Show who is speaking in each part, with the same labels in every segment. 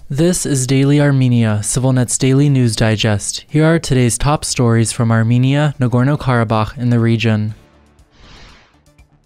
Speaker 1: This is Daily Armenia, CivilNet's daily news digest. Here are today's top stories from Armenia, Nagorno-Karabakh, and the region.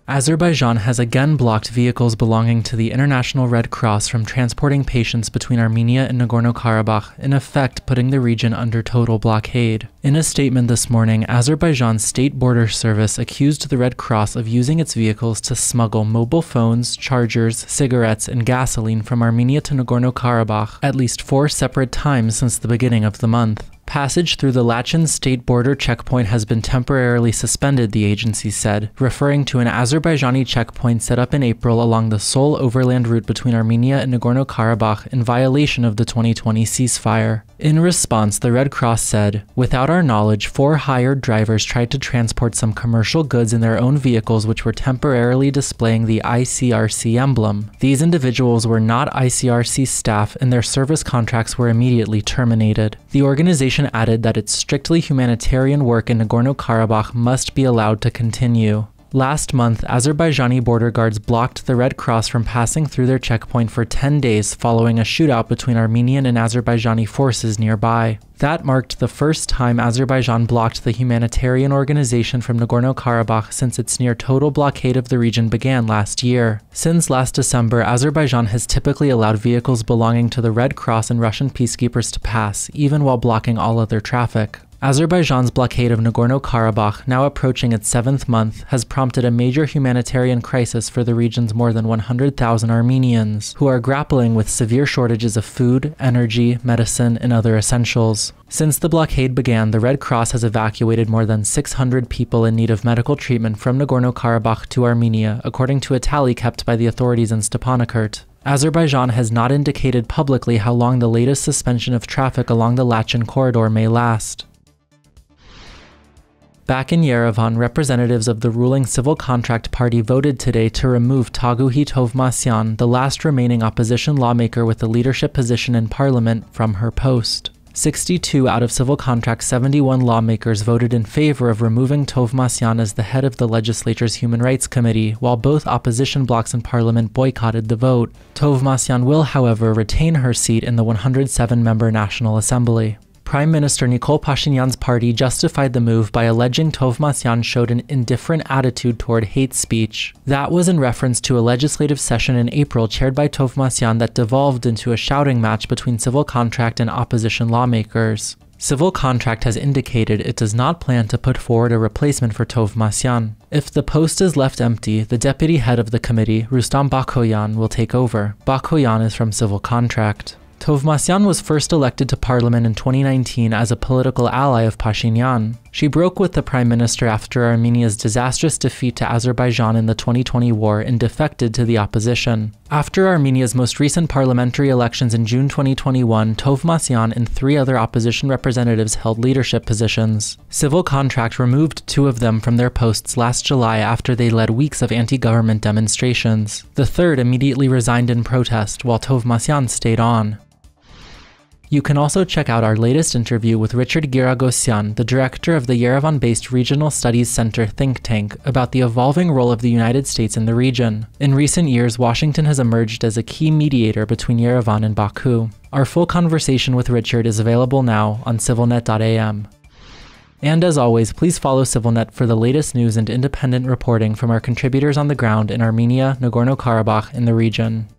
Speaker 1: Azerbaijan has again blocked vehicles belonging to the International Red Cross from transporting patients between Armenia and Nagorno-Karabakh, in effect putting the region under total blockade. In a statement this morning, Azerbaijan's State Border Service accused the Red Cross of using its vehicles to smuggle mobile phones, chargers, cigarettes, and gasoline from Armenia to Nagorno-Karabakh at least 4 separate times since the beginning of the month. Passage through the Lachin state border checkpoint has been temporarily suspended, the agency said, referring to an Azerbaijani checkpoint set up in April along the sole overland route between Armenia and Nagorno-Karabakh in violation of the 2020 ceasefire. In response, the Red Cross said, "Without our knowledge, 4 hired drivers tried to transport some commercial goods in their own vehicles which were temporarily displaying the ICRC emblem. These individuals were not ICRC staff and their service contracts were immediately terminated." The organization added that its strictly humanitarian work in Nagorno-Karabakh must be allowed to continue. Last month, Azerbaijani border guards blocked the Red Cross from passing through their checkpoint for 10 days following a shootout between Armenian and Azerbaijani forces nearby. That marked the first time Azerbaijan blocked the humanitarian organization from Nagorno-Karabakh since its near-total blockade of the region began last year. Since last December, Azerbaijan has typically allowed vehicles belonging to the Red Cross and Russian peacekeepers to pass, even while blocking all other traffic. Azerbaijan's blockade of Nagorno-Karabakh, now approaching its 7th month, has prompted a major humanitarian crisis for the region's more than 100,000 Armenians, who are grappling with severe shortages of food, energy, medicine, and other essentials. Since the blockade began, the Red Cross has evacuated more than 600 people in need of medical treatment from Nagorno-Karabakh to Armenia, according to a tally kept by the authorities in Stepanakert. Azerbaijan has not indicated publicly how long the latest suspension of traffic along the Lachin corridor may last. Back in Yerevan, representatives of the ruling Civil Contract Party voted today to remove Taguhi Tovmasyan, the last remaining opposition lawmaker with a leadership position in parliament, from her post. 62 out of Civil Contract's 71 lawmakers voted in favor of removing Tovmasyan as the head of the legislature's Human Rights Committee, while both opposition blocs in parliament boycotted the vote. Tovmasyan will, however, retain her seat in the 107-member National Assembly. Prime Minister Nikol Pashinyan's party justified the move by alleging Tovmasyan showed an indifferent attitude toward hate speech. That was in reference to a legislative session in April chaired by Tovmasyan that devolved into a shouting match between Civil Contract and opposition lawmakers. Civil Contract has indicated it does not plan to put forward a replacement for Tovmasyan. If the post is left empty, the deputy head of the committee, Rustam Bakoyan, will take over. Bakoyan is from Civil Contract. Tovmasyan was first elected to parliament in 2019 as a political ally of Pashinyan. She broke with the prime minister after Armenia's disastrous defeat to Azerbaijan in the 2020 war and defected to the opposition. After Armenia's most recent parliamentary elections in June 2021, Tovmasyan and 3 other opposition representatives held leadership positions. Civil Contract removed 2 of them from their posts last July after they led weeks of anti-government demonstrations. The third immediately resigned in protest, while Tovmasyan stayed on. You can also check out our latest interview with Richard Giragosyan, the director of the Yerevan-based Regional Studies Center think tank, about the evolving role of the United States in the region. In recent years, Washington has emerged as a key mediator between Yerevan and Baku. Our full conversation with Richard is available now on civilnet.am. And as always, please follow CivilNet for the latest news and independent reporting from our contributors on the ground in Armenia, Nagorno-Karabakh, and the region.